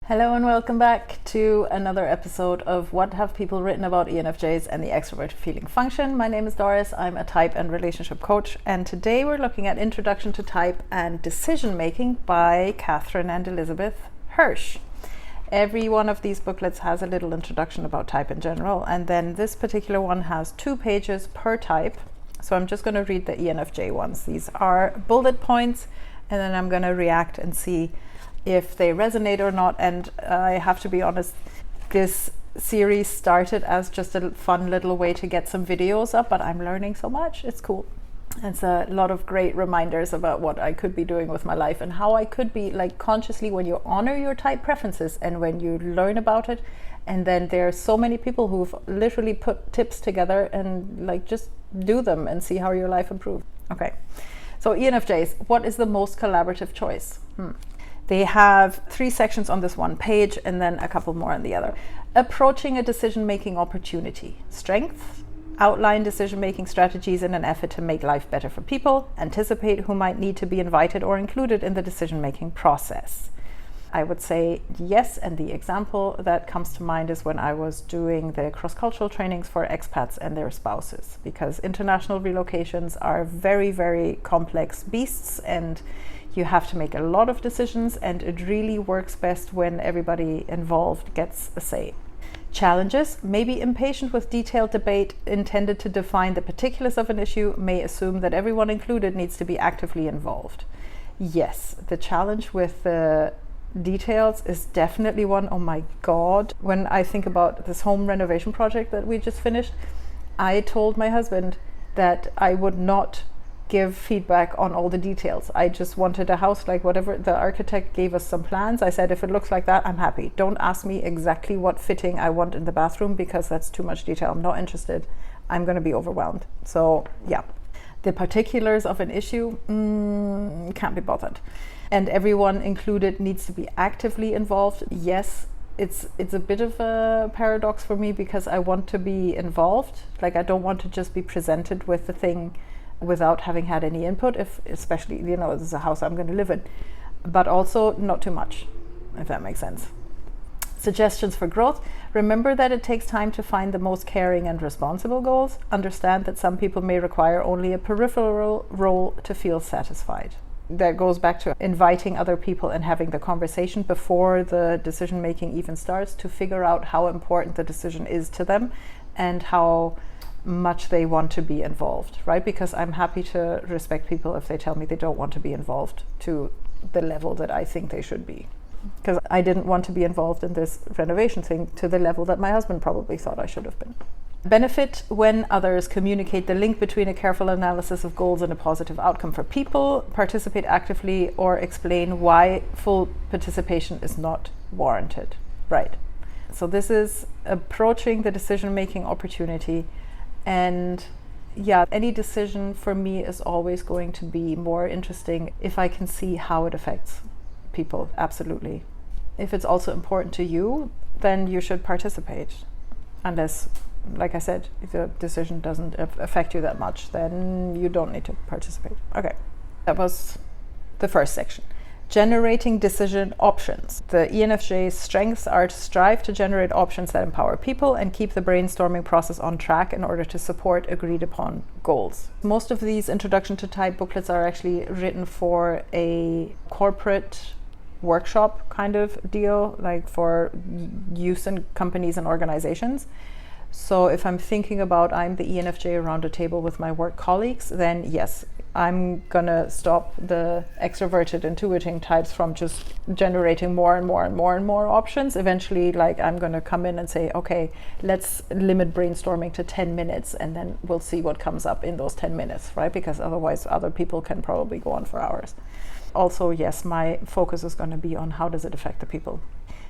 Hello and welcome back to another episode of What Have People Written About ENFJs and the Extroverted Feeling Function. My name is Doris, I'm a type and relationship coach, and today we're looking at Introduction to Type and Decision Making by Katherine and Elizabeth Hirsh. Every one of these booklets has a little introduction about type in general, and then this particular one has 2 pages per type. So I'm just going to read the ENFJ ones. These are bullet points, and then I'm going to react and see if they resonate or not. And I have to be honest, this series started as just a fun little way to get some videos up, but I'm learning so much. It's cool. It's a lot of great reminders about what I could be doing with my life and how I could be like consciously, when you honor your type preferences and when you learn about it. And then there are so many people who've literally put tips together and like just do them and see how your life improves. Okay, so ENFJs, what is the most collaborative choice? They have 3 sections on this one page and then a couple more on the other. Approaching a decision-making opportunity. Strengths: outline decision-making strategies in an effort to make life better for people. Anticipate who might need to be invited or included in the decision-making process. I would say yes, and the example that comes to mind is when I was doing the cross-cultural trainings for expats and their spouses, because international relocations are very, very complex beasts, and you have to make a lot of decisions, and it really works best when everybody involved gets a say. Challenges: may be impatient with detailed debate intended to define the particulars of an issue, may assume that everyone included needs to be actively involved. Yes, the challenge with the details is definitely one. Oh my God. When I think about this home renovation project that we just finished, I told my husband that I would not give feedback on all the details. I just wanted a house like whatever. The architect gave us some plans. I said, if it looks like that, I'm happy. Don't ask me exactly what fitting I want in the bathroom, because that's too much detail. I'm not interested. I'm going to be overwhelmed. So yeah, the particulars of an issue, can't be bothered. And everyone included needs to be actively involved. Yes, it's a bit of a paradox for me, because I want to be involved. Like, I don't want to just be presented with the thing without having had any input, if especially, this is a house I'm going to live in, but also not too much, if that makes sense. Suggestions for growth: remember that it takes time to find the most caring and responsible goals. Understand that some people may require only a peripheral role to feel satisfied. That goes back to inviting other people and having the conversation before the decision making even starts, to figure out how important the decision is to them and how much they want to be involved, right? Because I'm happy to respect people if they tell me they don't want to be involved to the level that I think they should be. Because I didn't want to be involved in this renovation thing to the level that my husband probably thought I should have been. Benefit: when others communicate the link between a careful analysis of goals and a positive outcome for people. Participate actively or explain why full participation is not warranted. Right. So this is approaching the decision-making opportunity. And yeah, any decision for me is always going to be more interesting if I can see how it affects people. Absolutely. If it's also important to you, then you should participate. Unless, like I said, if the decision doesn't affect you that much, then you don't need to participate. Okay, that was the first section. Generating decision options. The ENFJ's strengths are to strive to generate options that empower people and keep the brainstorming process on track in order to support agreed upon goals. Most of these Introduction to Type booklets are actually written for a corporate workshop kind of deal, like for use in companies and organizations. So if I'm thinking about I'm the ENFJ around a table with my work colleagues, then yes, I'm gonna stop the extroverted intuiting types from just generating more and more and more and more options. Eventually, like, I'm gonna come in and say, okay, let's limit brainstorming to 10 minutes, and then we'll see what comes up in those 10 minutes, right? Because otherwise other people can probably go on for hours. Also, yes, my focus is gonna be on how does it affect the people.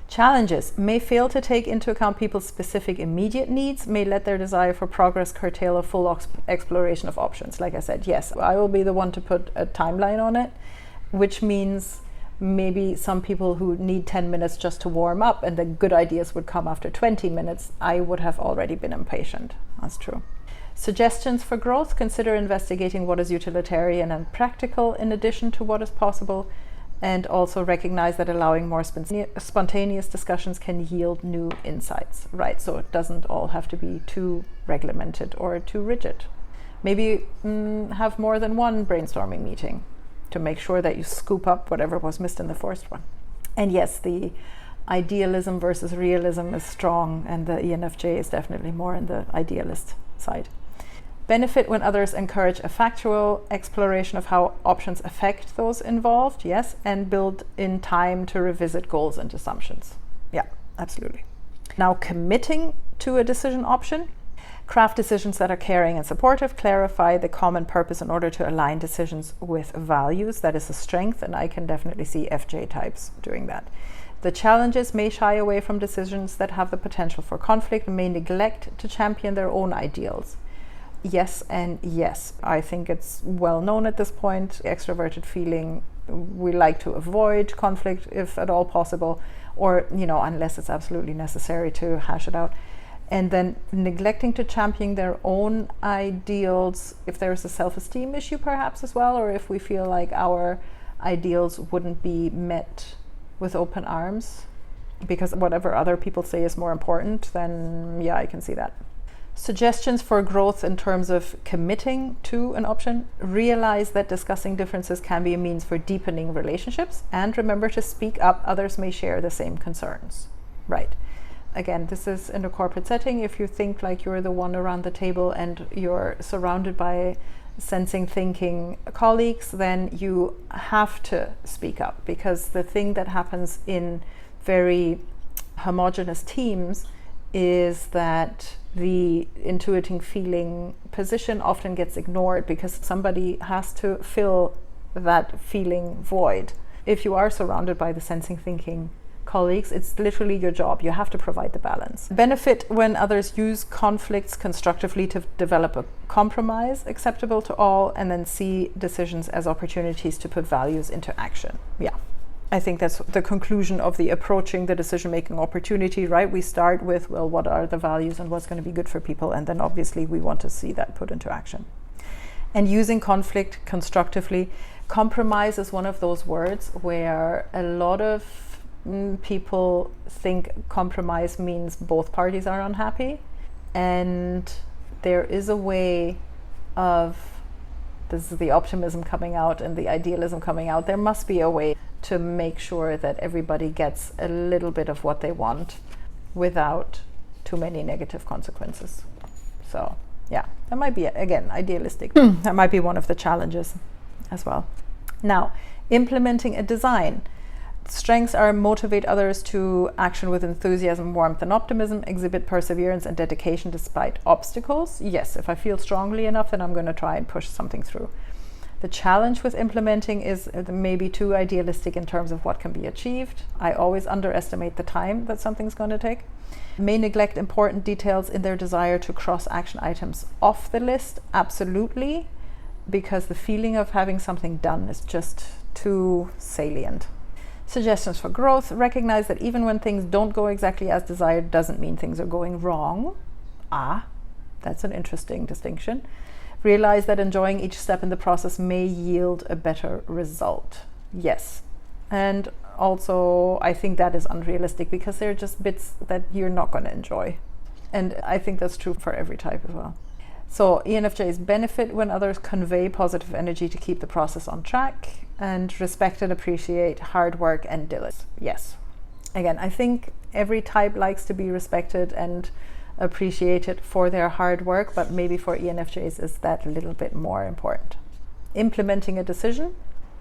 Challenges: may fail to take into account people's specific immediate needs, may let their desire for progress curtail a full exploration of options. Like I said, yes, I will be the one to put a timeline on it, which means maybe some people who need 10 minutes just to warm up and the good ideas would come after 20 minutes, I would have already been impatient. That's true. Suggestions for growth: consider investigating what is utilitarian and practical in addition to what is possible. And also recognize that allowing more spontaneous discussions can yield new insights, right? So it doesn't all have to be too regulated or too rigid. Maybe have more than one brainstorming meeting to make sure that you scoop up whatever was missed in the first one. And yes, the idealism versus realism is strong, and the ENFJ is definitely more in the idealist side. Benefit when others encourage a factual exploration of how options affect those involved, yes, and build in time to revisit goals and assumptions. Yeah, absolutely. Now, committing to a decision option. Craft decisions that are caring and supportive, clarify the common purpose in order to align decisions with values. That is a strength, and I can definitely see FJ types doing that. The challenges may shy away from decisions that have the potential for conflict and may neglect to champion their own ideals. Yes and yes. I think it's well known at this point. Extroverted feeling, we like to avoid conflict if at all possible, or, unless it's absolutely necessary to hash it out. And then neglecting to champion their own ideals if there's a self-esteem issue perhaps as well, or if we feel like our ideals wouldn't be met with open arms because whatever other people say is more important, then yeah, I can see that. Suggestions for growth in terms of committing to an option. Realize that discussing differences can be a means for deepening relationships, and remember to speak up. Others may share the same concerns. Right. Again, this is in a corporate setting. If you think like you're the one around the table and you're surrounded by sensing, thinking colleagues, then you have to speak up, because the thing that happens in very homogeneous teams is that the intuiting feeling position often gets ignored because somebody has to fill that feeling void. If you are surrounded by the sensing, thinking colleagues, it's literally your job. You have to provide the balance. Benefit when others use conflicts constructively to develop a compromise acceptable to all, and then see decisions as opportunities to put values into action. Yeah. I think that's the conclusion of the approaching the decision-making opportunity, right? We start with, well, what are the values and what's going to be good for people? And then obviously we want to see that put into action. And using conflict constructively. Compromise is one of those words where a lot of people think compromise means both parties are unhappy. And there is a way of, this is the optimism coming out and the idealism coming out, there must be a way to make sure that everybody gets a little bit of what they want without too many negative consequences. So yeah, that might be, again, idealistic. That might be one of the challenges as well. Now, implementing a design. Strengths are motivate others to action with enthusiasm, warmth, and optimism, exhibit perseverance and dedication despite obstacles. Yes, if I feel strongly enough, then I'm going to try and push something through. The challenge with implementing is maybe too idealistic in terms of what can be achieved. I always underestimate the time that something's going to take. May neglect important details in their desire to cross action items off the list. Absolutely, because the feeling of having something done is just too salient. Suggestions for growth. Recognize that even when things don't go exactly as desired doesn't mean things are going wrong. That's an interesting distinction. Realize that enjoying each step in the process may yield a better result. Yes. And also, I think that is unrealistic because they're just bits that you're not going to enjoy. And I think that's true for every type as well. So ENFJs benefit when others convey positive energy to keep the process on track, and respect and appreciate hard work and diligence. Yes. Again, I think every type likes to be respected and appreciated for their hard work, but maybe for ENFJs is that a little bit more important. Implementing a decision.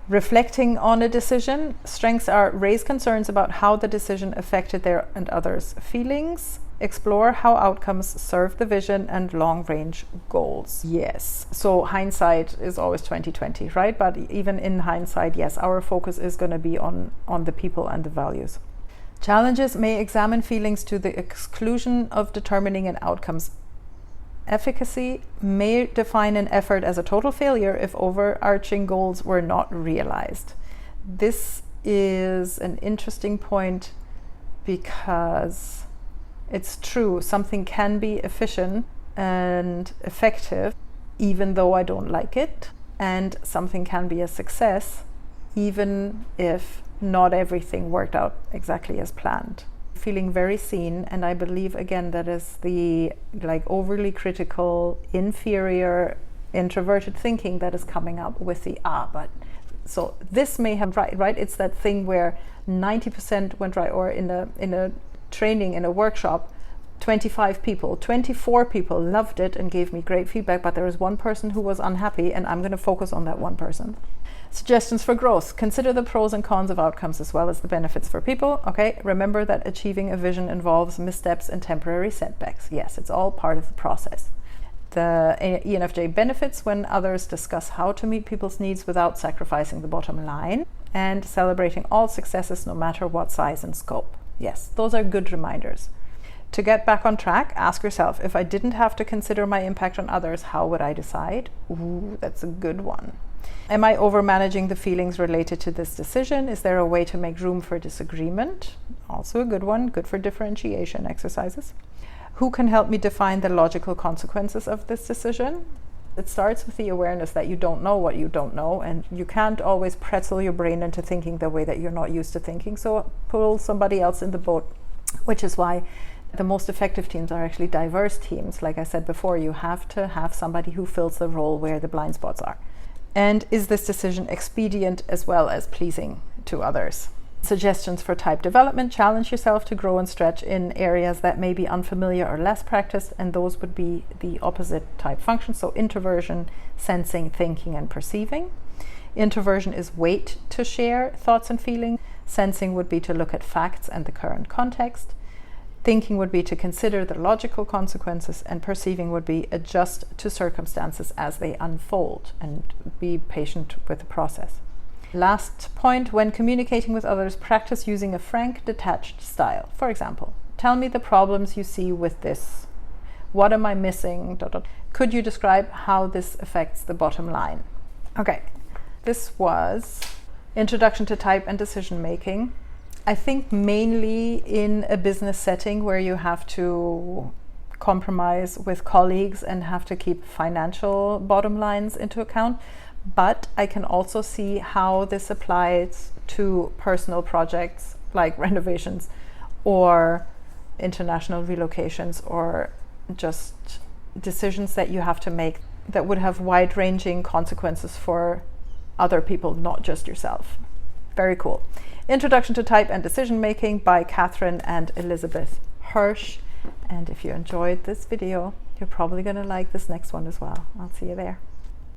Reflecting on a decision. Strengths are raise concerns about how the decision affected their and others' feelings. Explore how outcomes serve the vision and long-range goals. Yes. So hindsight is always 20/20, right? But even in hindsight, yes, our focus is going to be on the people and the values. Challenges may examine feelings to the exclusion of determining an outcome's efficacy, may define an effort as a total failure if overarching goals were not realized. This is an interesting point because it's true, something can be efficient and effective even though I don't like it, and something can be a success even if not everything worked out exactly as planned. Feeling very seen, and I believe again that is the overly critical, inferior, introverted thinking that is coming up with the but. So this may have right? It's that thing where 90% went right, or in a training, in a workshop, 24 people loved it and gave me great feedback, but there was one person who was unhappy, and I'm going to focus on that one person. Suggestions for growth. Consider the pros and cons of outcomes as well as the benefits for people. Okay, remember that achieving a vision involves missteps and temporary setbacks. Yes, it's all part of the process. The ENFJ benefits when others discuss how to meet people's needs without sacrificing the bottom line, and celebrating all successes no matter what size and scope. Yes, those are good reminders. To get back on track, ask yourself, if I didn't have to consider my impact on others, how would I decide? Ooh, that's a good one. Am I over-managing the feelings related to this decision? Is there a way to make room for disagreement? Also a good one, good for differentiation exercises. Who can help me define the logical consequences of this decision? It starts with the awareness that you don't know what you don't know, and you can't always pretzel your brain into thinking the way that you're not used to thinking, so pull somebody else in the boat, which is why the most effective teams are actually diverse teams. Like I said before, you have to have somebody who fills the role where the blind spots are. And is this decision expedient as well as pleasing to others? Suggestions for type development. Challenge yourself to grow and stretch in areas that may be unfamiliar or less practiced, and those would be the opposite type functions. So introversion, sensing, thinking, and perceiving. Introversion is wait to share thoughts and feelings. Sensing would be to look at facts and the current context. Thinking would be to consider the logical consequences, and perceiving would be adjust to circumstances as they unfold and be patient with the process. Last point, when communicating with others, practice using a frank, detached style. For example, tell me the problems you see with this. What am I missing? Could you describe how this affects the bottom line? Okay, this was Introduction to Type and Decision Making. I think mainly in a business setting where you have to compromise with colleagues and have to keep financial bottom lines into account. But I can also see how this applies to personal projects like renovations or international relocations, or just decisions that you have to make that would have wide-ranging consequences for other people, not just yourself. Very cool. Introduction to Type and Decision Making by Katherine and Elizabeth Hirsh. And if you enjoyed this video, you're probably going to like this next one as well. I'll see you there.